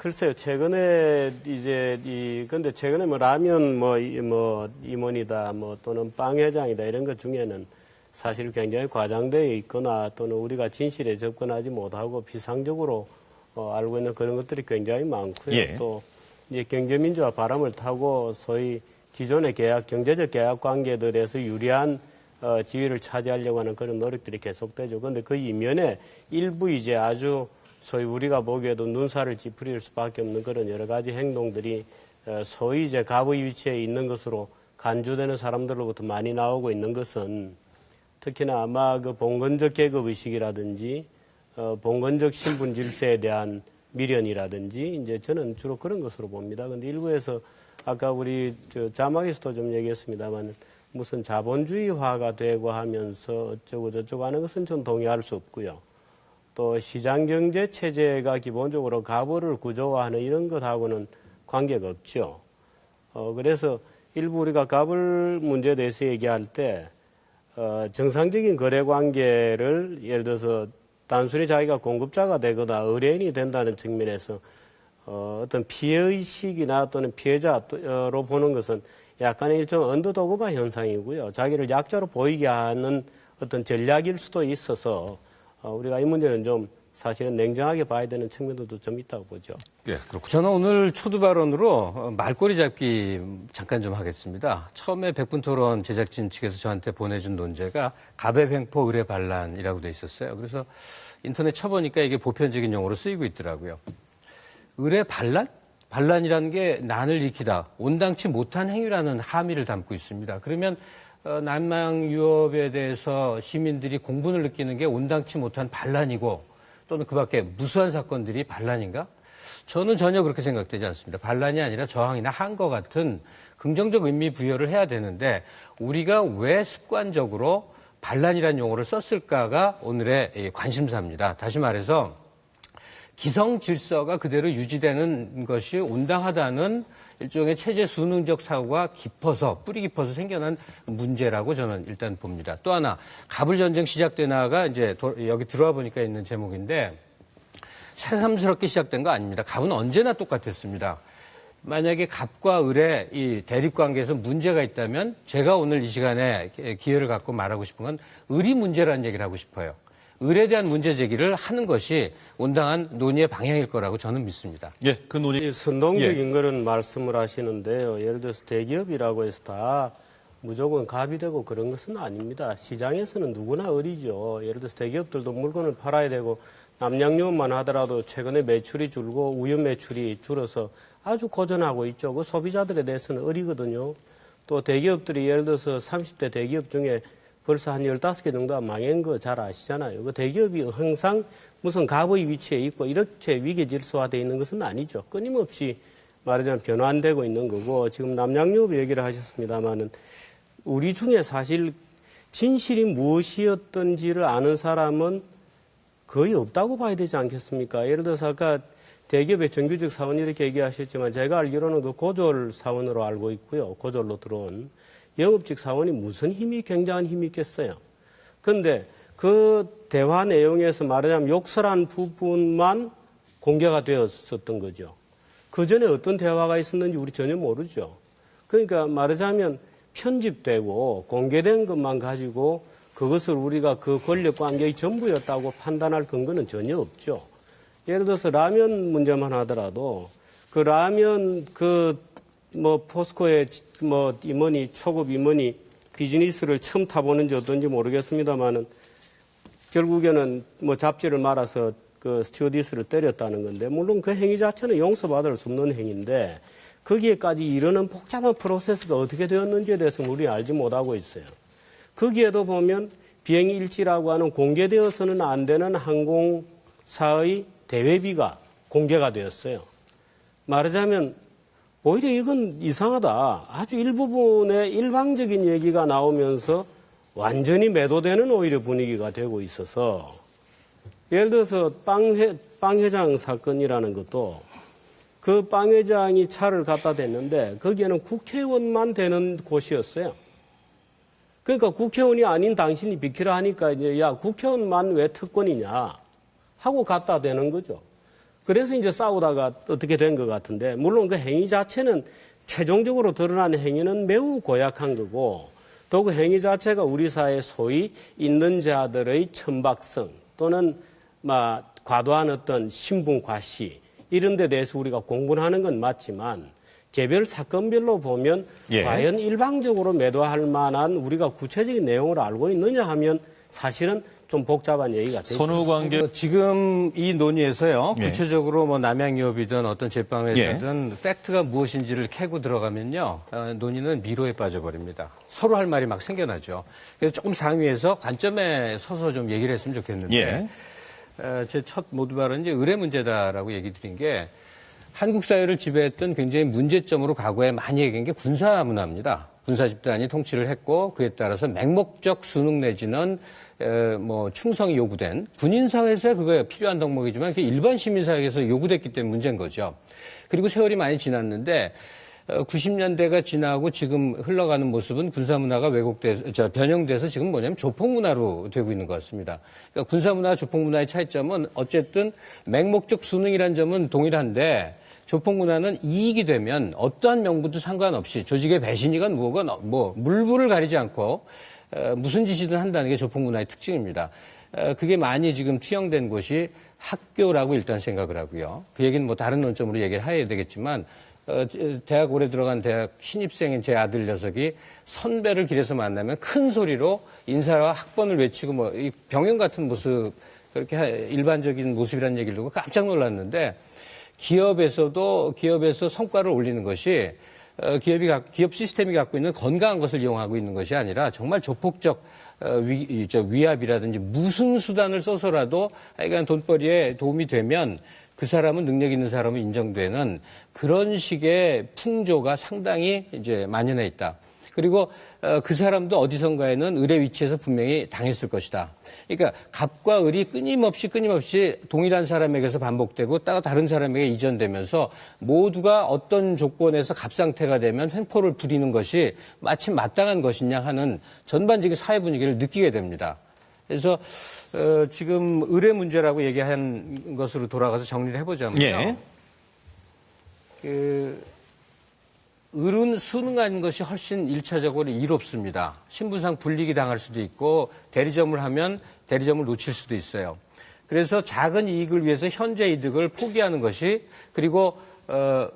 글쎄요, 최근에 근데 최근에 뭐 라면 임원이다, 또는 빵 회장이다 이런 것 중에는 사실 굉장히 과장되어 있거나 또는 우리가 진실에 접근하지 못하고 비상적으로 알고 있는 그런 것들이 굉장히 많고요. 예. 또 이제 경제민주화 바람을 타고 소위 기존의 경제적 계약 관계들에서 유리한 지위를 차지하려고 하는 그런 노력들이 계속되죠. 그런데 그 이면에 일부 이제 아주 소위 우리가 보기에도 눈살을 찌푸릴 수밖에 없는 그런 여러 가지 행동들이 소위 이제 갑의 위치에 있는 것으로 간주되는 사람들로부터 많이 나오고 있는 것은 특히나 아마 그 봉건적 계급 의식이라든지 봉건적 신분 질서에 대한 미련이라든지 이제 저는 주로 그런 것으로 봅니다. 그런데 일부에서 아까 우리 자막에서도 좀 얘기했습니다만 무슨 자본주의화가 되고 하면서 어쩌고 저쩌고 하는 것은 좀 동의할 수 없고요. 또 시장경제 체제가 기본적으로 가부를 구조화하는 이런 것하고는 관계가 없죠. 그래서 일부 우리가 가불 문제에 대해서 얘기할 때 정상적인 거래 관계를 예를 들어서 단순히 자기가 공급자가 되거나 의뢰인이 된다는 측면에서 어떤 피해의식이나 또는 피해자로 보는 것은 약간의 일종 언더도그바 현상이고요. 자기를 약자로 보이게 하는 어떤 전략일 수도 있어서 우리가 이 문제는 좀 사실은 냉정하게 봐야 되는 측면도 좀 있다고 보죠. 네, 그렇고 저는 오늘 초두 발언으로 말꼬리 잡기 잠깐 좀 하겠습니다. 처음에 백분토론 제작진 측에서 저한테 보내준 논제가 갑의 횡포 의뢰 반란이라고 돼 있었어요. 그래서 인터넷 쳐보니까 이게 보편적인 용어로 쓰이고 있더라고요. 의뢰 반란? 반란이라는 게 난을 일으키다, 온당치 못한 행위라는 함의를 담고 있습니다. 그러면 난망 유업에 대해서 시민들이 공분을 느끼는 게 온당치 못한 반란이고 또는 그 밖에 무수한 사건들이 반란인가? 저는 전혀 그렇게 생각되지 않습니다. 반란이 아니라 저항이나 항거 같은 긍정적 의미 부여를 해야 되는데 우리가 왜 습관적으로 반란이라는 용어를 썼을까가 오늘의 관심사입니다. 다시 말해서 기성 질서가 그대로 유지되는 것이 온당하다는 일종의 체제 수능적 사고가 뿌리 깊어서 생겨난 문제라고 저는 일단 봅니다. 또 하나, 갑을 전쟁 시작되나가 이제 여기 들어와 보니까 있는 제목인데 새삼스럽게 시작된 거 아닙니다. 갑은 언제나 똑같았습니다. 만약에 갑과 을의 이 대립 관계에서 문제가 있다면 제가 오늘 이 시간에 기회를 갖고 말하고 싶은 건 을이 문제라는 얘기를 하고 싶어요. 을에 대한 문제 제기를 하는 것이 온당한 논의의 방향일 거라고 저는 믿습니다. 예, 그 논의. 선동적인 그런 말씀을 하시는데요. 예를 들어서 대기업이라고 해서 다 무조건 갑이 되고 그런 것은 아닙니다. 시장에서는 누구나 을이죠. 예를 들어서 대기업들도 물건을 팔아야 되고 남양유업만 하더라도 최근에 매출이 줄고 우연 매출이 줄어서 아주 고전하고 있죠. 그 소비자들에 대해서는 을이거든요. 또 대기업들이 예를 들어서 30대 대기업 중에 벌써 한 15개 정도가 망한 거 잘 아시잖아요. 그 대기업이 항상 무슨 갑의 위치에 있고 이렇게 위계 질서화되어 있는 것은 아니죠. 끊임없이 말하자면 변환되고 있는 거고 지금 남양유업 얘기를 하셨습니다마는 우리 중에 사실 진실이 무엇이었던지를 아는 사람은 거의 없다고 봐야 되지 않겠습니까? 예를 들어서 아까 대기업의 정규직 사원 이렇게 얘기하셨지만 제가 알기로는 그 고졸 사원으로 알고 있고요. 고졸로 들어온. 영업직 사원이 무슨 굉장한 힘이 있겠어요. 그런데 그 대화 내용에서 말하자면 욕설한 부분만 공개가 되었었던 거죠. 그 전에 어떤 대화가 있었는지 우리 전혀 모르죠. 그러니까 말하자면 편집되고 공개된 것만 가지고 그것을 우리가 그 권력 관계의 전부였다고 판단할 근거는 전혀 없죠. 예를 들어서 라면 문제만 하더라도 그 라면 포스코의 임원이 초급 임원이 비즈니스를 처음 타보는지 어떤지 모르겠습니다만은 결국에는 잡지를 말아서 그 스튜어디스를 때렸다는 건데 물론 그 행위 자체는 용서받을 수 없는 행위인데 거기에까지 이르는 복잡한 프로세스가 어떻게 되었는지에 대해서는 우리 알지 못하고 있어요. 거기에도 보면 비행 일지라고 하는 공개되어서는 안 되는 항공사의 대회비가 공개가 되었어요. 말하자면 오히려 이건 이상하다. 아주 일부분의 일방적인 얘기가 나오면서 완전히 매도되는 오히려 분위기가 되고 있어서 예를 들어서 빵 회장 사건이라는 것도 그 빵 회장이 차를 갖다 댔는데 거기에는 국회의원만 되는 곳이었어요. 그러니까 국회의원이 아닌 당신이 비키라 하니까 이제 야 국회의원만 왜 특권이냐 하고 갖다 대는 거죠. 그래서 이제 싸우다가 어떻게 된 것 같은데, 물론 그 행위 자체는 최종적으로 드러나는 행위는 매우 고약한 거고, 또 그 행위 자체가 우리 사회 소위 있는 자들의 천박성 또는 과도한 어떤 신분 과시 이런 데 대해서 우리가 공부를 하는 건 맞지만, 개별 사건별로 보면 예. 과연 일방적으로 매도할 만한 우리가 구체적인 내용을 알고 있느냐 하면 사실은 좀 복잡한 얘기가 되죠. 선후관계 지금 이 논의에서요, 예. 구체적으로 뭐 남양유업이든 어떤 제빵회사든 팩트가 무엇인지를 캐고 들어가면요, 논의는 미로에 빠져버립니다. 서로 할 말이 막 생겨나죠. 그래서 조금 상위에서 관점에 서서 좀 얘기를 했으면 좋겠는데, 예. 제 첫 모두 발언은 이제 의뢰 문제다라고 얘기 드린 게, 한국 사회를 지배했던 굉장히 문제점으로 과거에 많이 얘기한 게 군사 문화입니다. 군사 집단이 통치를 했고, 그에 따라서 맹목적 순응 내지는 충성이 요구된 군인 사회에서 그거에 필요한 덕목이지만 그게 일반 시민 사회에서 요구됐기 때문에 문제인 거죠. 그리고 세월이 많이 지났는데 90년대가 지나고 지금 흘러가는 모습은 군사 문화가 변형돼서 지금 뭐냐면 조폭 문화로 되고 있는 것 같습니다. 그러니까 군사 문화와 조폭 문화의 차이점은 어쨌든 맹목적 순응이라는 점은 동일한데, 조폭 문화는 이익이 되면 어떠한 명분도 상관없이 조직의 배신이건 뭐건 물불을 가리지 않고 무슨 짓이든 한다는 게 조폭 문화의 특징입니다. 그게 많이 지금 투영된 곳이 학교라고 일단 생각을 하고요. 그 얘기는 뭐 다른 논점으로 얘기를 해야 되겠지만, 대학 올해 들어간 대학 신입생인 제 아들 녀석이 선배를 길에서 만나면 큰 소리로 인사와 학번을 외치고 이 병영 같은 모습, 그렇게 일반적인 모습이라는 얘기를 듣고 깜짝 놀랐는데, 기업에서 성과를 올리는 것이 기업 시스템이 갖고 있는 건강한 것을 이용하고 있는 것이 아니라 정말 조폭적 위압이라든지 무슨 수단을 써서라도 하여간 돈벌이에 도움이 되면 그 사람은 능력 있는 사람은 인정되는 그런 식의 풍조가 상당히 이제 만연해 있다. 그리고 그 사람도 어디선가에는 을의 위치에서 분명히 당했을 것이다. 그러니까 갑과 을이 끊임없이 동일한 사람에게서 반복되고 다른 사람에게 이전되면서 모두가 어떤 조건에서 갑 상태가 되면 횡포를 부리는 것이 마침 마땅한 것이냐 하는 전반적인 사회 분위기를 느끼게 됩니다. 그래서 지금 의뢰 문제라고 얘기한 것으로 돌아가서 정리를 해보자면요. 예. 을은 순응하는 것이 훨씬 1차적으로 이롭습니다. 신분상 불이익이 당할 수도 있고 대리점을 하면 대리점을 놓칠 수도 있어요. 그래서 작은 이익을 위해서 현재 이득을 포기하는 것이, 그리고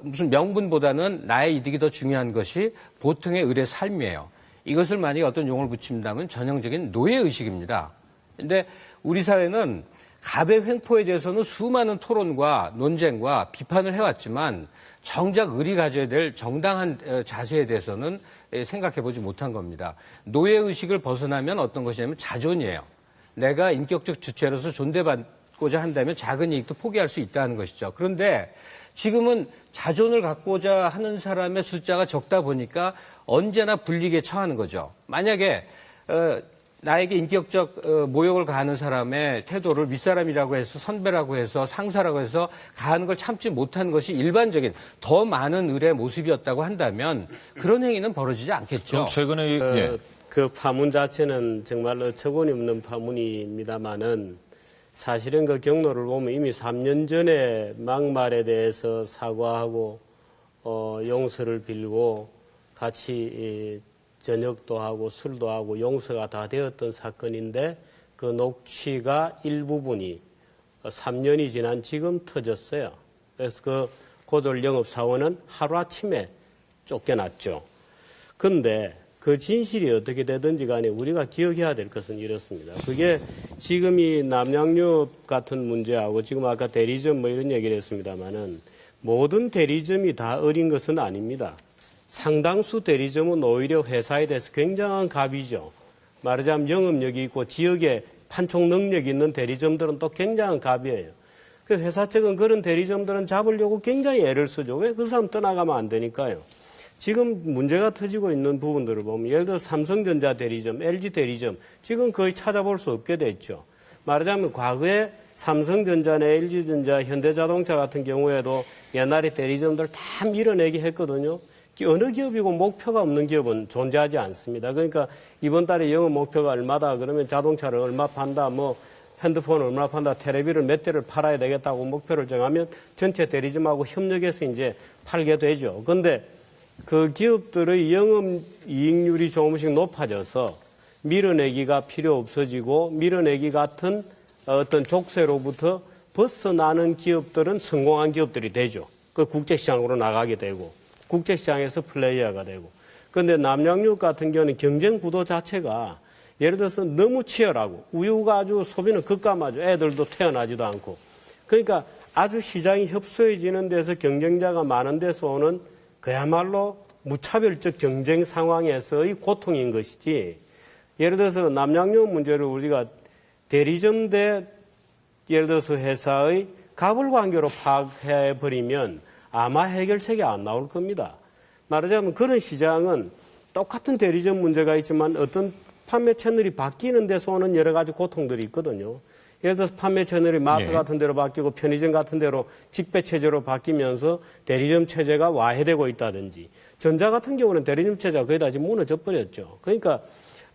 무슨 명분보다는 나의 이득이 더 중요한 것이 보통의 을의 삶이에요. 이것을 만약에 어떤 용어를 붙인다면 전형적인 노예의식입니다. 근데 우리 사회는 갑의 횡포에 대해서는 수많은 토론과 논쟁과 비판을 해왔지만 정작 을이 가져야 될 정당한 자세에 대해서는 생각해보지 못한 겁니다. 노예의식을 벗어나면 어떤 것이냐면 자존이에요. 내가 인격적 주체로서 존대받고자 한다면 작은 이익도 포기할 수 있다는 것이죠. 그런데 지금은 자존을 갖고자 하는 사람의 숫자가 적다 보니까 언제나 불이익에 처하는 거죠. 만약에 나에게 인격적 모욕을 가하는 사람의 태도를 윗사람이라고 해서 선배라고 해서 상사라고 해서 가하는 걸 참지 못하는 것이 일반적인 더 많은 을의 모습이었다고 한다면 그런 행위는 벌어지지 않겠죠. 최근에 그 파문 자체는 정말로 처군이 없는 파문입니다만은, 사실은 그 경로를 보면 이미 3년 전에 막말에 대해서 사과하고 용서를 빌고 같이 저녁도 하고 술도 하고 용서가 다 되었던 사건인데, 그 녹취가 일부분이 3년이 지난 지금 터졌어요. 그래서 그 고졸 영업사원은 하루아침에 쫓겨났죠. 그런데 그 진실이 어떻게 되든지 간에 우리가 기억해야 될 것은 이렇습니다. 그게 지금 이 남양유업 같은 문제하고 지금 아까 대리점 이런 얘기를 했습니다마는, 모든 대리점이 다 어린 것은 아닙니다. 상당수 대리점은 오히려 회사에 대해서 굉장한 갑이죠. 말하자면 영업력이 있고 지역에 판촉 능력이 있는 대리점들은 또 굉장한 갑이에요. 그 회사 측은 그런 대리점들은 잡으려고 굉장히 애를 쓰죠. 왜? 그 사람 떠나가면 안 되니까요. 지금 문제가 터지고 있는 부분들을 보면, 예를 들어 삼성전자 대리점, LG 대리점, 지금 거의 찾아볼 수 없게 됐죠. 말하자면 과거에 삼성전자나 LG전자, 현대자동차 같은 경우에도 옛날에 대리점들 다 밀어내기 했거든요. 어느 기업이고 목표가 없는 기업은 존재하지 않습니다. 그러니까 이번 달에 영업 목표가 얼마다 그러면 자동차를 얼마 판다, 핸드폰을 얼마나 판다, 텔레비를 몇 대를 팔아야 되겠다고 목표를 정하면 전체 대리점하고 협력해서 이제 팔게 되죠. 그런데 그 기업들의 영업이익률이 조금씩 높아져서 밀어내기가 필요 없어지고 밀어내기 같은 어떤 족쇄로부터 벗어나는 기업들은 성공한 기업들이 되죠. 그 국제시장으로 나가게 되고 국제시장에서 플레이어가 되고. 그런데 남양육 같은 경우는 경쟁 구도 자체가 예를 들어서 너무 치열하고 우유가 아주 소비는 급감하죠. 애들도 태어나지도 않고. 그러니까 아주 시장이 협소해지는 데서 경쟁자가 많은 데서 오는 그야말로 무차별적 경쟁 상황에서의 고통인 것이지. 예를 들어서 남양육 문제를 우리가 대리점 대 예를 들어서 회사의 갑을 관계로 파악해버리면 아마 해결책이 안 나올 겁니다. 말하자면 그런 시장은 똑같은 대리점 문제가 있지만 어떤 판매 채널이 바뀌는 데서 오는 여러 가지 고통들이 있거든요. 예를 들어서 판매 채널이 마트 같은 데로 바뀌고 편의점 같은 데로 직배 체제로 바뀌면서 대리점 체제가 와해되고 있다든지 전자 같은 경우는 대리점 체제가 거의 다 지금 무너져 버렸죠. 그러니까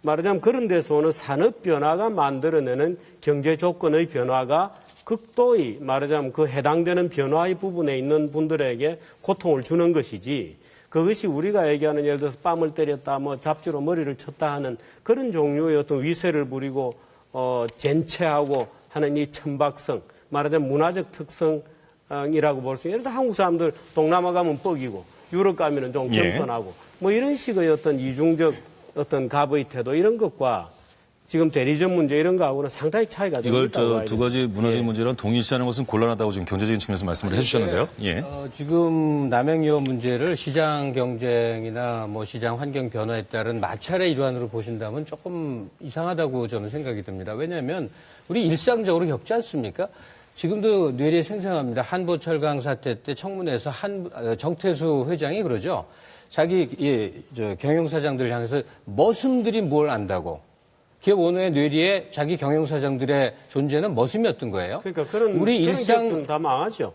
말하자면 그런 데서 오는 산업 변화가 만들어내는 경제 조건의 변화가 극도의 말하자면 그 해당되는 변화의 부분에 있는 분들에게 고통을 주는 것이지 그것이 우리가 얘기하는 예를 들어서 뺨을 때렸다 뭐 잡지로 머리를 쳤다 하는 그런 종류의 어떤 위세를 부리고 젠체하고 하는 이 천박성 말하자면 문화적 특성이라고 볼 수 있는 예를 들어 한국 사람들 동남아 가면 뻑이고 유럽 가면은 좀 겸손하고 뭐 이런 식의 어떤 이중적 어떤 갑의 태도 이런 것과 지금 대리점 문제 이런 거하고는 상당히 차이가 좀 이걸 있다고 두 가지 무너진 문제랑 동일시하는 것은 곤란하다고 지금 경제적인 측면에서 말씀을 해주셨는데요. 예. 지금 남양유업 문제를 시장 경쟁이나 뭐 시장 환경 변화에 따른 마찰의 일환으로 보신다면 조금 이상하다고 저는 생각이 듭니다. 왜냐하면 우리 일상적으로 겪지 않습니까? 지금도 뇌리에 생생합니다. 한보철강 사태 때 청문회에서 정태수 회장이 그러죠. 자기 경영사장들을 향해서 머슴들이 뭘 안다고. 기업 오너의 뇌리에 자기 경영사장들의 존재는 머슴이었던 거예요. 그러니까 그런 우리 일상 다 망하죠.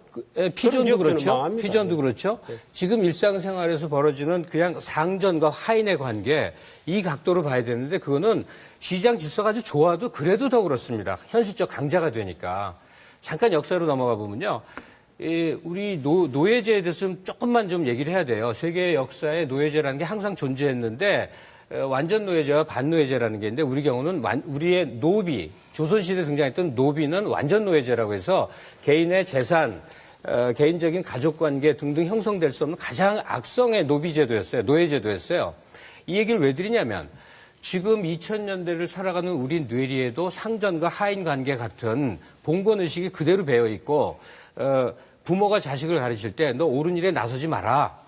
피존도 그렇죠. 망합니다. 피존도 그렇죠. 네. 지금 일상생활에서 벌어지는 그냥 상전과 하인의 관계 이 각도로 봐야 되는데 그거는 시장 질서가 아주 좋아도 그래도 더 그렇습니다. 현실적 강자가 되니까. 잠깐 역사로 넘어가 보면요. 우리 노예제에 대해서 조금만 좀 얘기를 해야 돼요. 세계 역사에 노예제라는 게 항상 존재했는데 완전 노예제와 반노예제라는 게 있는데 우리 경우는 우리의 노비, 조선시대에 등장했던 노비는 완전 노예제라고 해서 개인의 재산, 개인적인 가족관계 등등 형성될 수 없는 가장 악성의 노비제도였어요. 노예제도였어요. 이 얘기를 왜 드리냐면 지금 2000년대를 살아가는 우리 뇌리에도 상전과 하인 관계 같은 봉건의식이 그대로 배어 있고 부모가 자식을 가르칠 때 너 옳은 일에 나서지 마라.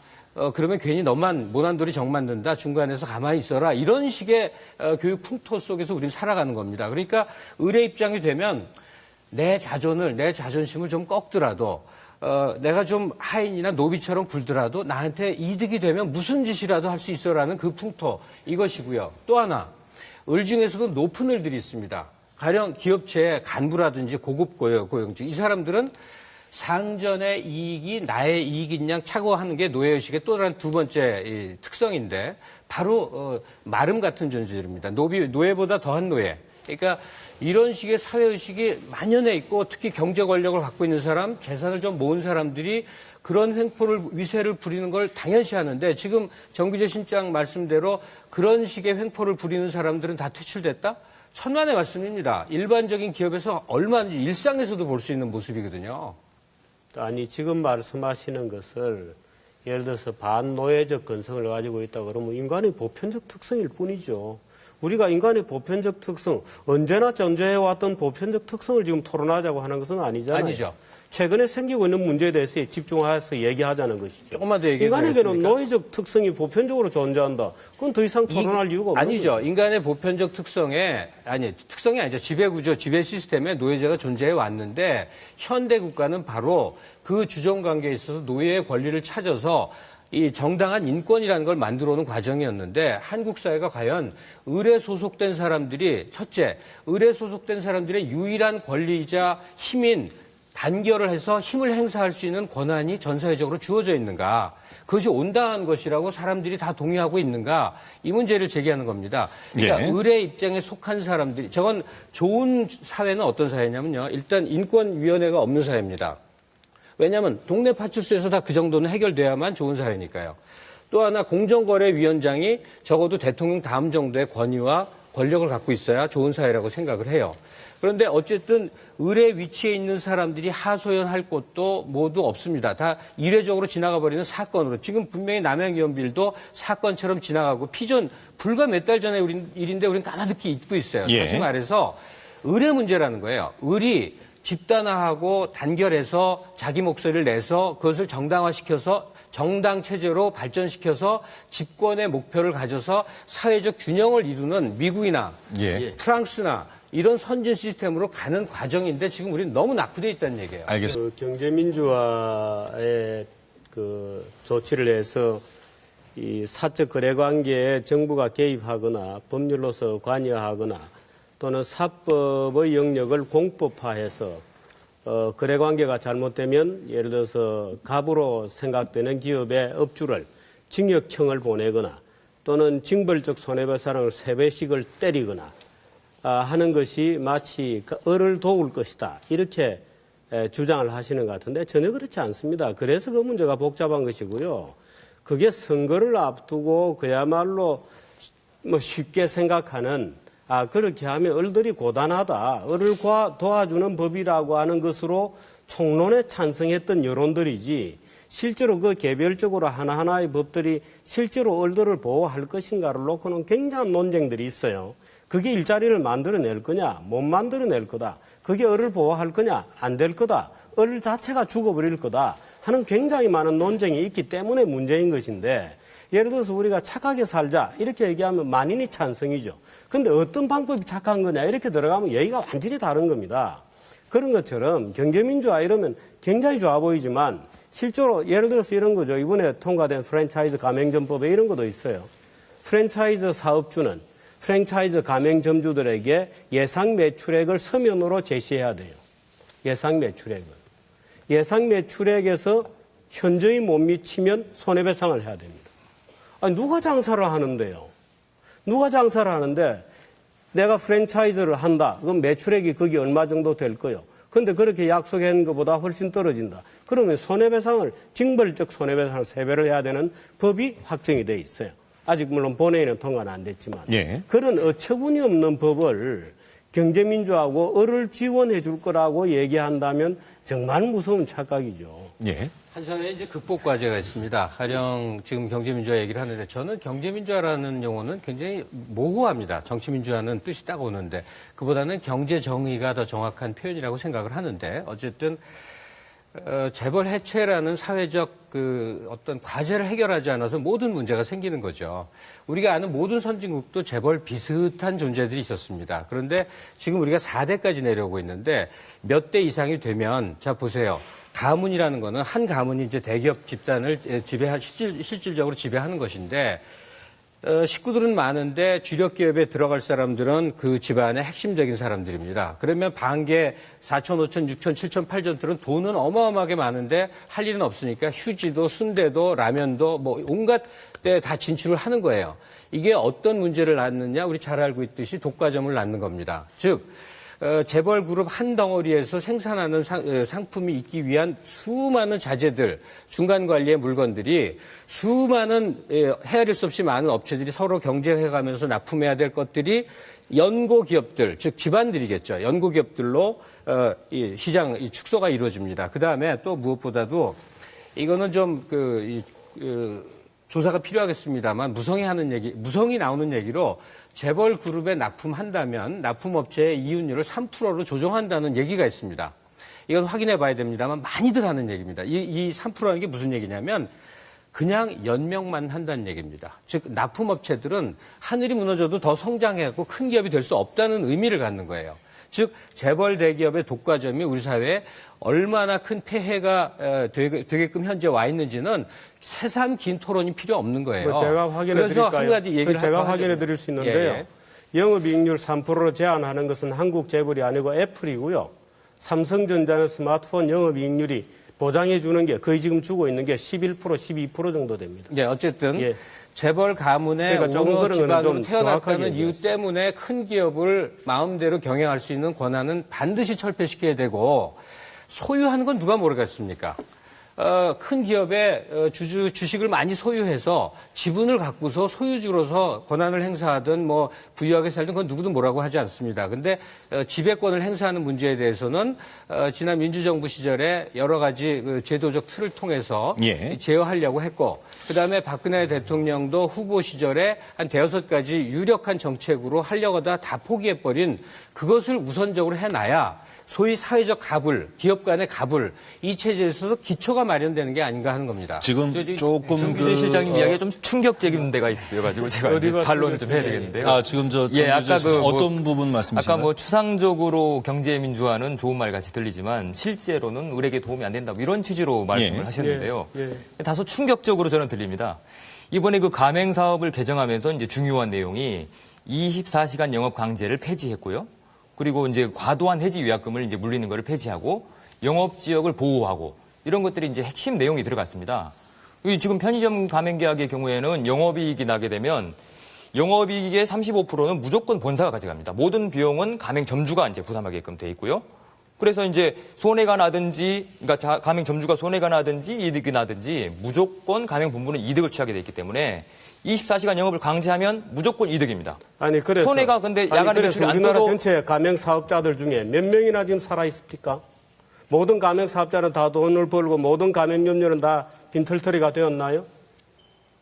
그러면 괜히 너만 모난돌이 정 만든다. 중간에서 가만히 있어라. 이런 식의 교육 풍토 속에서 우리는 살아가는 겁니다. 그러니까 의뢰 입장이 되면 내 자존을, 내 자존심을 좀 꺾더라도 내가 좀 하인이나 노비처럼 굴더라도 나한테 이득이 되면 무슨 짓이라도 할 수 있어라는 그 풍토 이것이고요. 또 하나 을 중에서도 높은 을들이 있습니다. 가령 기업체의 간부라든지 고급 고용직 이 사람들은 상전의 이익이 나의 이익인 양 착오하는 게 노예의식의 또 다른 두 번째 특성인데 바로 마름 같은 존재들입니다. 노예보다 더한 노예. 그러니까 이런 식의 사회의식이 만연해 있고 특히 경제 권력을 갖고 있는 사람, 재산을 좀 모은 사람들이 그런 위세를 부리는 걸 당연시 하는데 지금 정규재 실장 말씀대로 그런 식의 횡포를 부리는 사람들은 다 퇴출됐다? 천만의 말씀입니다. 일반적인 기업에서 얼마든지 일상에서도 볼 수 있는 모습이거든요. 아니 지금 말씀하시는 것을 예를 들어서 반노예적 근성을 가지고 있다 그러면 인간의 보편적 특성일 뿐이죠. 우리가 인간의 보편적 특성, 언제나 존재해왔던 보편적 특성을 지금 토론하자고 하는 것은 아니잖아요. 아니죠. 최근에 생기고 있는 문제에 대해서 집중해서 얘기하자는 것이죠. 조금만 더 얘기해 인간에게는 보겠습니까? 노예적 특성이 보편적으로 존재한다. 그건 더 이상 토론할 이유가 없는 아니죠. 거죠. 인간의 보편적 특성이 아니죠. 지배구조, 지배 시스템에 노예제가 존재해 왔는데 현대 국가는 바로 그 주종관계에 있어서 노예의 권리를 찾아서 이 정당한 인권이라는 걸 만들어 오는 과정이었는데 한국 사회가 과연 을에 소속된 사람들이 첫째, 을에 소속된 사람들의 유일한 권리이자 힘인 단결을 해서 힘을 행사할 수 있는 권한이 전 사회적으로 주어져 있는가? 그것이 온당한 것이라고 사람들이 다 동의하고 있는가? 이 문제를 제기하는 겁니다. 그러니까 예. 의뢰 입장에 속한 사람들이 저건 좋은 사회는 어떤 사회냐면요. 일단 인권위원회가 없는 사회입니다. 왜냐하면 동네 파출소에서 다 그 정도는 해결돼야만 좋은 사회니까요. 또 하나 공정거래위원장이 적어도 대통령 다음 정도의 권위와 권력을 갖고 있어야 좋은 사회라고 생각을 해요. 그런데 어쨌든 의뢰 위치에 있는 사람들이 하소연할 곳도 모두 없습니다. 다 이례적으로 지나가 버리는 사건으로. 지금 분명히 남양유언빌도 사건처럼 지나가고 피존 불과 몇 달 전에 일인데 우리는 까마득히 잊고 있어요. 예. 다시 말해서 의뢰 문제라는 거예요. 을이 집단화하고 단결해서 자기 목소리를 내서 그것을 정당화시켜서 정당 체제로 발전시켜서 집권의 목표를 가져서 사회적 균형을 이루는 미국이나 예. 프랑스나 이런 선진 시스템으로 가는 과정인데 지금 우리는 너무 낙후되어 있다는 얘기예요. 알겠습니다. 경제민주화의 그 조치를 해서 이 사적 거래 관계에 정부가 개입하거나 법률로서 관여하거나 또는 사법의 영역을 공법화해서 거래 관계가 잘못되면 예를 들어서 갑으로 생각되는 기업의 업주를 징역형을 보내거나 또는 징벌적 손해배상을 3배씩을 때리거나 하는 것이 마치 을을 도울 것이다. 이렇게 주장을 하시는 것 같은데 전혀 그렇지 않습니다. 그래서 그 문제가 복잡한 것이고요. 그게 선거를 앞두고 그야말로 뭐 쉽게 생각하는 그렇게 하면 을들이 고단하다. 을을 도와주는 법이라고 하는 것으로 총론에 찬성했던 여론들이지 실제로 그 개별적으로 하나하나의 법들이 실제로 을들을 보호할 것인가를 놓고는 굉장한 논쟁들이 있어요. 그게 일자리를 만들어낼 거냐, 못 만들어낼 거다. 그게 을을 보호할 거냐, 안 될 거다. 을 자체가 죽어버릴 거다 하는 굉장히 많은 논쟁이 있기 때문에 문제인 것인데 예를 들어서 우리가 착하게 살자 이렇게 얘기하면 만인이 찬성이죠. 근데 어떤 방법이 착한 거냐 이렇게 들어가면 얘기가 완전히 다른 겁니다. 그런 것처럼 경제민주화 이러면 굉장히 좋아 보이지만 실제로 예를 들어서 이런 거죠. 이번에 통과된 프랜차이즈 가맹점법에 이런 것도 있어요. 프랜차이즈 사업주는 프랜차이즈 가맹점주들에게 예상 매출액을 서면으로 제시해야 돼요. 예상 매출액을. 예상 매출액에서 현저히 못 미치면 손해배상을 해야 됩니다. 아니, 누가 장사를 하는데요? 누가 장사를 하는데 내가 프랜차이즈를 한다. 그럼 매출액이 그게 얼마 정도 될 거요. 근데 그렇게 약속한 것보다 훨씬 떨어진다. 그러면 손해배상을, 징벌적 손해배상을 3배를 해야 되는 법이 확정이 돼 있어요. 아직 물론 본회의는 통과는 안 됐지만. 예. 그런 어처구니 없는 법을 경제민주하고 을을 지원해 줄 거라고 얘기한다면 정말 무서운 착각이죠. 예. 한사회에 이제 극복 과제가 있습니다. 가령 지금 경제민주화 얘기를 하는데 저는 경제민주화라는 용어는 굉장히 모호합니다. 정치민주화는 뜻이 딱 오는데 그보다는 경제정의가 더 정확한 표현이라고 생각을 하는데 어쨌든 재벌 해체라는 사회적 그 어떤 과제를 해결하지 않아서 모든 문제가 생기는 거죠. 우리가 아는 모든 선진국도 재벌 비슷한 존재들이 있었습니다. 그런데 지금 우리가 4대까지 내려오고 있는데 몇 대 이상이 되면 자 보세요. 가문이라는 거는 한 가문이 이제 대기업 집단을 실질적으로 지배하는 것인데 식구들은 많은데 주력 기업에 들어갈 사람들은 그 집안의 핵심적인 사람들입니다. 그러면 반개 4천, 5천, 6천, 7천, 8천들은 돈은 어마어마하게 많은데 할 일은 없으니까 휴지도 순대도 라면도 뭐 온갖 데 다 진출을 하는 거예요. 이게 어떤 문제를 낳느냐 우리 잘 알고 있듯이 독과점을 낳는 겁니다. 즉 재벌 그룹 한 덩어리에서 생산하는 상품이 있기 위한 수많은 자재들, 중간 관리의 물건들이 수많은 헤아릴 수 없이 많은 업체들이 서로 경쟁해가면서 납품해야 될 것들이 연고 기업들, 즉 집안들이겠죠. 연고 기업들로 이 시장 이 축소가 이루어집니다. 그 다음에 또 무엇보다도 이거는 좀 조사가 필요하겠습니다만 무성이 나오는 얘기로 재벌 그룹에 납품한다면 납품업체의 이윤율을 3%로 조정한다는 얘기가 있습니다. 이건 확인해 봐야 됩니다만 많이들 하는 얘기입니다. 이 3%라는 게 무슨 얘기냐면 그냥 연명만 한다는 얘기입니다. 즉 납품업체들은 하늘이 무너져도 더 성장해갖고 큰 기업이 될 수 없다는 의미를 갖는 거예요. 즉 재벌 대기업의 독과점이 우리 사회에 얼마나 큰 폐해가 되게끔 현재 와 있는지는 새삼 긴 토론이 필요 없는 거예요. 제가 확인해 드릴까요? 한 가지 얘기를 제가 확인해 드릴 수 있는데요. 예. 영업이익률 3%로 제한하는 것은 한국 재벌이 아니고 애플이고요. 삼성전자는 스마트폰 영업이익률이 보장해 주는 게 거의 지금 주고 있는 게 11%, 12% 정도 됩니다. 예, 어쨌든 예. 재벌 가문의 그러니까 조금 오너 그런 거는 집안으로 좀 태어났다는 정확하게 이유 얘기하세요. 때문에 큰 기업을 마음대로 경영할 수 있는 권한은 반드시 철폐시켜야 되고 소유하는 건 누가 모르겠습니까? 큰 기업의 주식을 많이 소유해서 지분을 갖고서 소유주로서 권한을 행사하든 뭐 부유하게 살든 그건 누구도 뭐라고 하지 않습니다. 근데 지배권을 행사하는 문제에 대해서는 지난 민주정부 시절에 여러 가지 그 제도적 틀을 통해서 예. 제어하려고 했고 그다음에 박근혜 대통령도 후보 시절에 한 5가지 유력한 정책으로 하려고 하다 다 포기해버린 그것을 우선적으로 해놔야 소위 사회적 갑을, 기업 간의 갑을 이 체제에서도 기초가 마련되는 게 아닌가 하는 겁니다. 지금 조금 정규진 실장님 이야기가 좀 충격적인 데가 있어가지고 제가 이제 반론을 좀 해야 되겠는데요. 지금 저 예, 아까 그 뭐, 어떤 부분 말씀이신가요? 아까 뭐 추상적으로 경제 민주화는 좋은 말 같이 들리지만 실제로는 을에게 도움이 안 된다. 이런 취지로 말씀을 예. 하셨는데요. 예. 다소 충격적으로 저는 들립니다. 이번에 그 가맹 사업을 개정하면서 이제 중요한 내용이 24시간 영업 강제를 폐지했고요. 그리고 이제 과도한 해지 위약금을 이제 물리는 것을 폐지하고 영업 지역을 보호하고 이런 것들이 이제 핵심 내용이 들어갔습니다. 지금 편의점 가맹 계약의 경우에는 영업이익이 나게 되면 영업이익의 35%는 무조건 본사가 가져갑니다. 모든 비용은 가맹 점주가 이제 부담하게끔 돼 있고요. 그래서 이제 손해가 나든지, 그러니까 가맹 점주가 손해가 나든지 이득이 나든지 무조건 가맹 본부는 이득을 취하게 돼 있기 때문에 24시간 영업을 강제하면 무조건 이득입니다. 아니 그래서 손해가 근데 야간에 그래서 매출이 안 우리나라 떠도 전체 가맹 사업자들 중에 몇 명이나 지금 살아 있습니까? 모든 가맹 사업자는 다 돈을 벌고 모든 가맹 점주는 다 빈털터리가 되었나요?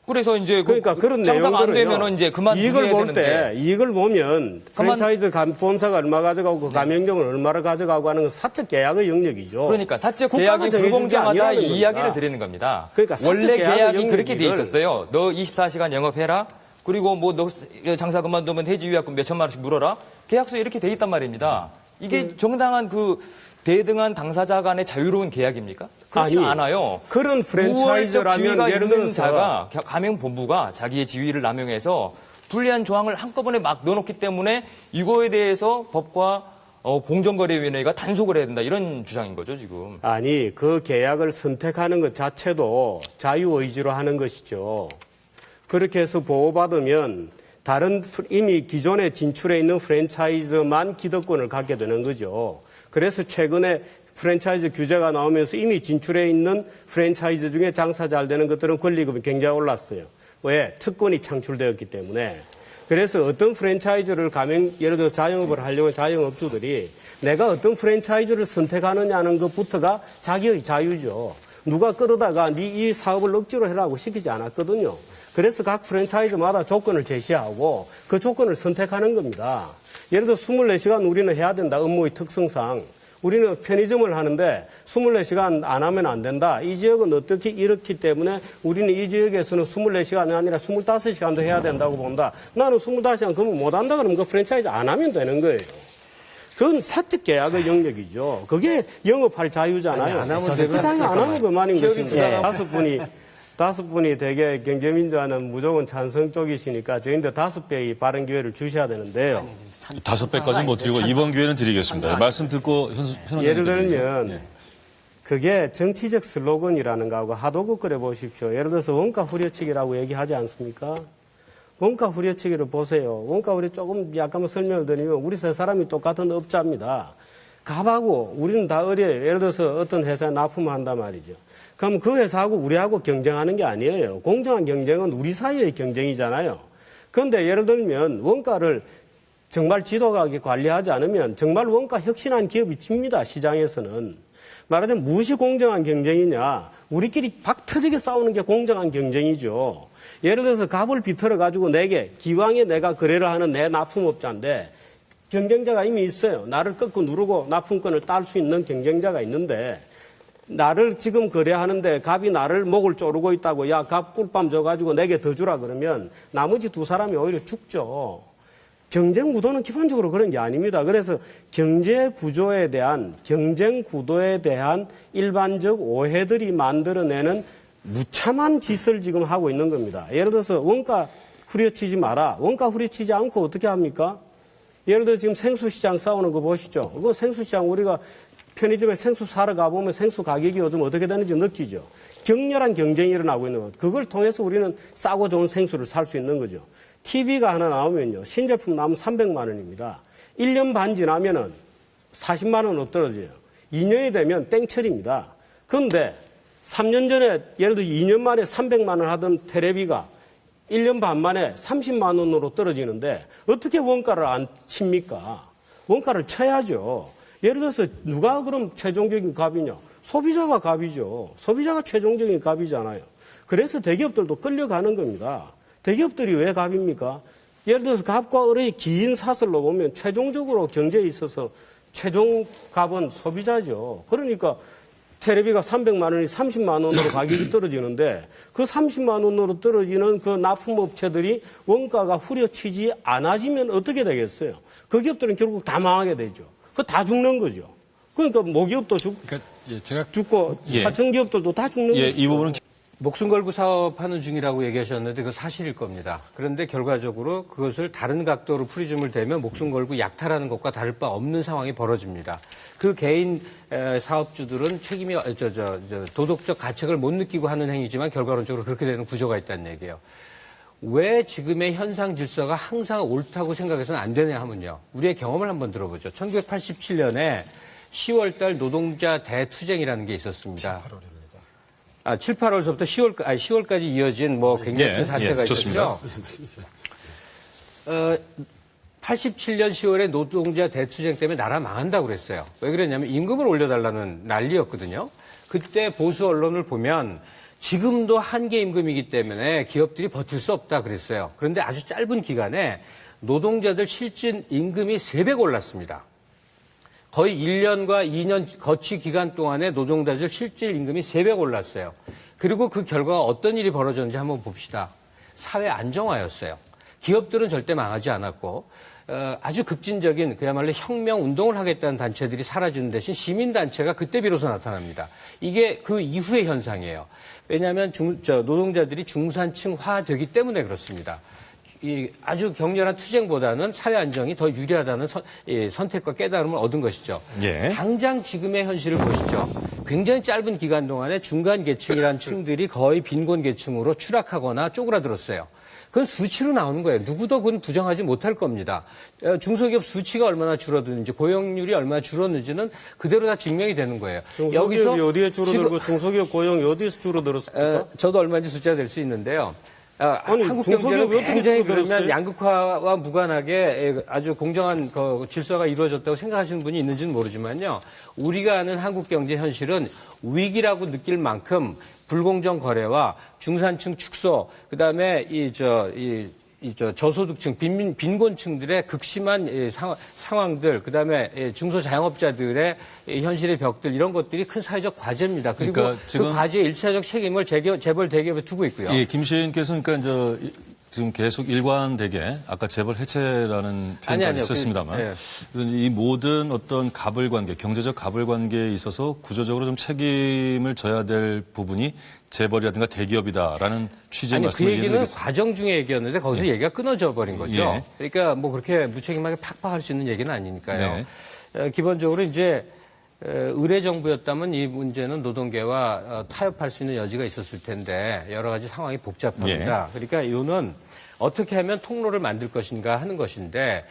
그래서 이제 그러니까 그런 장사가 안 내용들은요. 되면은 이제 그만 이익을 해야 볼 때 되는데 이익을 보면 프랜차이즈 본사가 얼마 가져가고 그 가맹점은 얼마를 가져가고 하는 건 사적 계약의 영역이죠. 그러니까 사적 국가가 계약이 정해준 게 불공정하다 아니라는 이 겁니다. 이야기를 드리는 겁니다. 그러니까 사적 원래 계약의 계약이 그렇게 돼 영역을 있었어요. 너 24시간 영업해라. 그리고 뭐 너 장사 그만두면 해지 위약금 몇 천만 원씩 물어라. 계약서에 이렇게 돼 있단 말입니다. 이게 정당한 그 대등한 당사자 간의 자유로운 계약입니까? 그렇지 아니, 않아요. 그런 프랜차이즈라면 지위가 예를 있는 들어서 자가 가맹 본부가 자기의 지위를 남용해서 불리한 조항을 한꺼번에 막 넣어놓기 때문에 이거에 대해서 법과 공정거래위원회가 단속을 해야 된다 이런 주장인 거죠 지금. 아니 그 계약을 선택하는 것 자체도 자유의지로 하는 것이죠. 그렇게 해서 보호받으면 다른 이미 기존에 진출해 있는 프랜차이즈만 기득권을 갖게 되는 거죠. 그래서 최근에 프랜차이즈 규제가 나오면서 이미 진출해 있는 프랜차이즈 중에 장사 잘 되는 것들은 권리금이 굉장히 올랐어요. 왜? 특권이 창출되었기 때문에. 그래서 어떤 프랜차이즈를 예를 들어 자영업을 하려고 하는 자영업주들이 내가 어떤 프랜차이즈를 선택하느냐는 것부터가 자기의 자유죠. 누가 끌어다가 네 이 사업을 억지로 해라고 시키지 않았거든요. 그래서 각 프랜차이즈마다 조건을 제시하고 그 조건을 선택하는 겁니다. 예를 들어 24시간 우리는 해야 된다. 업무의 특성상. 우리는 편의점을 하는데 24시간 안 하면 안 된다. 이 지역은 어떻게 이렇기 때문에 우리는 이 지역에서는 24시간이 아니라 25시간도 해야 된다고 본다. 나는 25시간 그러면 못 한다 그러면 그 프랜차이즈 안 하면 되는 거예요. 그건 사적 계약의 영역이죠. 그게 영업할 자유잖아요. 아니, 안 하면 그 자유 안 하면 그만인 기업인 것입니다. 다섯 분이 되게 경제민주화는 무조건 찬성 쪽이시니까 저희한테 5배의 발언 기회를 주셔야 되는데요. 5배까지는 못 드리고 이번 기회는 드리겠습니다. 말씀 듣고 현 예를 들면 그게 정치적 슬로건이라는 거하고 하도 그래 보십시오. 예를 들어서 원가 후려치기라고 얘기하지 않습니까? 원가 후려치기를 보세요. 원가 후려 조금 약간 설명을 드리면 우리 세 사람이 똑같은 업자입니다. 갑하고 우리는 다 어려요. 예를 들어서 어떤 회사에 납품을 한단 말이죠. 그럼 그 회사하고 우리하고 경쟁하는 게 아니에요. 공정한 경쟁은 우리 사이의 경쟁이잖아요. 그런데 예를 들면 원가를 정말 지도하게 관리하지 않으면 정말 원가 혁신한 기업이 집니다. 시장에서는. 말하자면 무엇이 공정한 경쟁이냐. 우리끼리 박 터지게 싸우는 게 공정한 경쟁이죠. 예를 들어서 갑을 비틀어 가지고 기왕에 내가 거래를 하는 내 납품업자인데 경쟁자가 이미 있어요. 나를 꺾고 누르고 납품권을 딸 수 있는 경쟁자가 있는데 나를 지금 거래하는데 갑이 나를 목을 조르고 있다고 야, 갑 꿀밤 줘가지고 내게 더 주라 그러면 나머지 두 사람이 오히려 죽죠. 경쟁 구도는 기본적으로 그런 게 아닙니다. 그래서 경제 구조에 대한 경쟁 구도에 대한 일반적 오해들이 만들어내는 무참한 짓을 지금 하고 있는 겁니다. 예를 들어서 원가 후려치지 마라. 원가 후려치지 않고 어떻게 합니까? 예를 들어 지금 생수시장 싸우는 거 보시죠. 그 생수시장 우리가 편의점에 생수 사러 가보면 생수 가격이 요즘 어떻게 되는지 느끼죠. 격렬한 경쟁이 일어나고 있는 것. 그걸 통해서 우리는 싸고 좋은 생수를 살 수 있는 거죠. TV가 하나 나오면요. 신제품 나오면 300만 원입니다. 1년 반 지나면은 40만 원으로 떨어져요. 2년이 되면 땡처리입니다. 그런데 3년 전에 예를 들어 2년 만에 300만 원 하던 테레비가 1년 반 만에 30만 원으로 떨어지는데 어떻게 원가를 안 칩니까? 원가를 쳐야죠. 예를 들어서 누가 그럼 최종적인 갑이냐? 소비자가 갑이죠. 소비자가 최종적인 갑이잖아요. 그래서 대기업들도 끌려가는 겁니다. 대기업들이 왜 갑입니까? 예를 들어서 갑과 을의 긴 사슬로 보면 최종적으로 경제에 있어서 최종 갑은 소비자죠. 그러니까 테레비가 300만 원이 30만 원으로 가격이 떨어지는데 그 30만 원으로 떨어지는 그 납품업체들이 원가가 후려치지 않아지면 어떻게 되겠어요? 그 기업들은 결국 다 망하게 되죠. 그거 다 죽는 거죠. 그러니까 모기업도 그러니까 제가 죽고 예. 하청기업들도 다 죽는 예, 거죠. 이 부분은 목숨 걸고 사업하는 중이라고 얘기하셨는데 그거 사실일 겁니다. 그런데 결과적으로 그것을 다른 각도로 프리즘을 대면 목숨 걸고 약탈하는 것과 다를 바 없는 상황이 벌어집니다. 그 개인 사업주들은 책임이 도덕적 가책을 못 느끼고 하는 행위지만 결과론적으로 그렇게 되는 구조가 있다는 얘기예요. 왜 지금의 현상 질서가 항상 옳다고 생각해서는 안 되냐 하면요. 우리의 경험을 한번 들어보죠. 1987년에 10월달 노동자 대투쟁이라는 게 있었습니다. 7, 8월서부터 10월까지 이어진 뭐 굉장히 큰 사태가 좋습니다. 있었죠. 87년 10월에 노동자 대투쟁 때문에 나라 망한다고 그랬어요. 왜 그랬냐면 임금을 올려달라는 난리였거든요. 그때 보수 언론을 보면 지금도 한계 임금이기 때문에 기업들이 버틸 수 없다 그랬어요. 그런데 아주 짧은 기간에 노동자들 실질 임금이 3배 올랐습니다. 거의 1년과 2년 거치 기간 동안에 노동자들 실질 임금이 3배 올랐어요. 그리고 그 결과가 어떤 일이 벌어졌는지 한번 봅시다. 사회 안정화였어요. 기업들은 절대 망하지 않았고 아주 급진적인 그야말로 혁명 운동을 하겠다는 단체들이 사라지는 대신 시민단체가 그때 비로소 나타납니다. 이게 그 이후의 현상이에요. 왜냐하면 노동자들이 중산층화되기 때문에 그렇습니다. 이 아주 격렬한 투쟁보다는 사회 안정이 더 유리하다는 선택과 깨달음을 얻은 것이죠. 예. 당장 지금의 현실을 보시죠. 굉장히 짧은 기간 동안에 중간 계층이라는 층들이 거의 빈곤 계층으로 추락하거나 쪼그라들었어요. 그건 수치로 나오는 거예요. 누구도 그건 부정하지 못할 겁니다. 중소기업 수치가 얼마나 줄어드는지, 고용률이 얼마나 줄었는지는 그대로 다 증명이 되는 거예요. 중소기업이 어디에 줄어들고 중소기업 고용이 어디에서 줄어들었습니까? 저도 얼마인지 숫자가 될 수 있는데요. 아니, 한국 중소기업이 경제는 어떻게 굉장히 줄어들었어요? 그러면 양극화와 무관하게 아주 공정한 질서가 이루어졌다고 생각하시는 분이 있는지는 모르지만요. 우리가 아는 한국 경제 현실은 위기라고 느낄 만큼 불공정 거래와 중산층 축소, 그다음에 저소득층, 빈곤층들의 극심한 상황들, 그다음에 중소자영업자들의 현실의 벽들 이런 것들이 큰 사회적 과제입니다. 그리고 그러니까 지금 그 과제의 일차적 책임을 재벌 대기업에 두고 있고요. 예, 김 시인께서 그러니까 지금 계속 일관되게 아까 재벌 해체라는 표현까지 아니요. 썼습니다만 이 모든 어떤 갑을 관계, 경제적 갑을 관계에 있어서 구조적으로 좀 책임을 져야 될 부분이 재벌이라든가 대기업이다라는 취지의 아니, 그 말씀을 얘기는 이해드리겠습니다. 과정 중의 얘기였는데 거기서 얘기가 끊어져 버린 거죠. 예. 그러니까 뭐 그렇게 무책임하게 팍팍할 수 있는 얘기는 아니니까요. 기본적으로 이제 의례 정부였다면 이 문제는 노동계와 타협할 수 있는 여지가 있었을 텐데 여러 가지 상황이 복잡합니다. 그러니까 이거는 어떻게 하면 통로를 만들 것인가 하는 것인데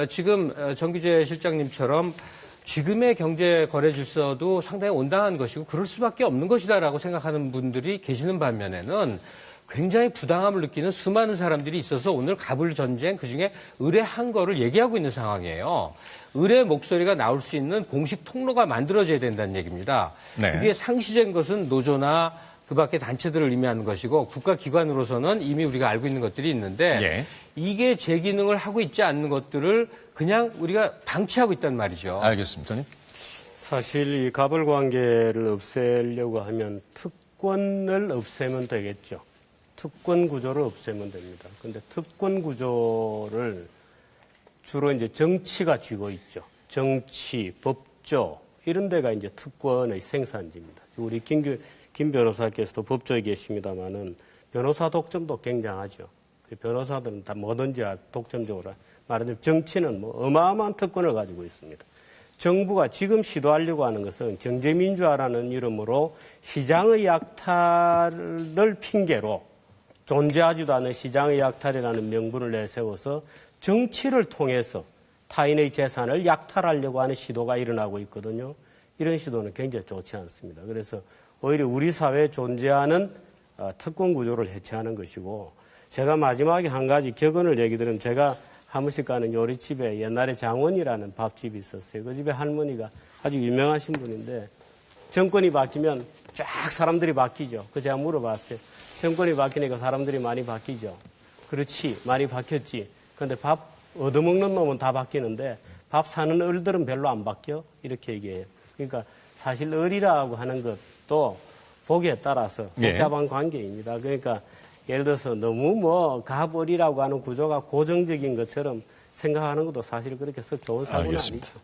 지금 정규재 실장님처럼 지금의 경제 거래 질서도 상당히 온당한 것이고 그럴 수밖에 없는 것이다라고 생각하는 분들이 계시는 반면에는 굉장히 부당함을 느끼는 수많은 사람들이 있어서 오늘 갑을 전쟁 그중에 의례한 거를 얘기하고 있는 상황이에요. 의례 목소리가 나올 수 있는 공식 통로가 만들어져야 된다는 얘기입니다. 네. 그게 상시적인 것은 노조나 그 밖의 단체들을 의미하는 것이고 국가기관으로서는 이미 우리가 알고 있는 것들이 있는데 예. 이게 제 기능을 하고 있지 않는 것들을 그냥 우리가 방치하고 있단 말이죠. 알겠습니다. 사실 이 갑을 관계를 없애려고 하면 특권을 없애면 되겠죠. 특권 구조를 없애면 됩니다. 그런데 특권 구조를 주로 이제 정치가 쥐고 있죠. 정치, 법조 이런 데가 이제 특권의 생산지입니다. 우리 김 변호사께서도 법조에 계십니다만은 변호사 독점도 굉장하죠. 그 변호사들은 다 뭐든지 독점적으로 말하자면 정치는 뭐 어마어마한 특권을 가지고 있습니다. 정부가 지금 시도하려고 하는 것은 경제민주화라는 이름으로 시장의 약탈을 핑계로 존재하지도 않은 시장의 약탈이라는 명분을 내세워서 정치를 통해서 타인의 재산을 약탈하려고 하는 시도가 일어나고 있거든요. 이런 시도는 굉장히 좋지 않습니다. 그래서 오히려 우리 사회에 존재하는 특권 구조를 해체하는 것이고, 제가 마지막에 한 가지 격언을 얘기 드리면, 제가 한 번씩 가는 요리집에 옛날에 장원이라는 밥집이 있었어요. 그 집에 할머니가 아주 유명하신 분인데, 정권이 바뀌면 쫙 사람들이 바뀌죠. 그 제가 물어봤어요. 정권이 바뀌니까 사람들이 많이 바뀌죠. 그렇지, 많이 바뀌었지. 그런데 밥 얻어먹는 놈은 다 바뀌는데 밥 사는 을들은 별로 안 바뀌어? 이렇게 얘기해요. 그러니까 사실 을이라고 하는 것도 보기에 따라서 복잡한 관계입니다. 그러니까 예를 들어서 너무 뭐 갑을이라고 하는 구조가 고정적인 것처럼 생각하는 것도 사실 그렇게 썩 좋은 사고는 알겠습니다. 아니죠.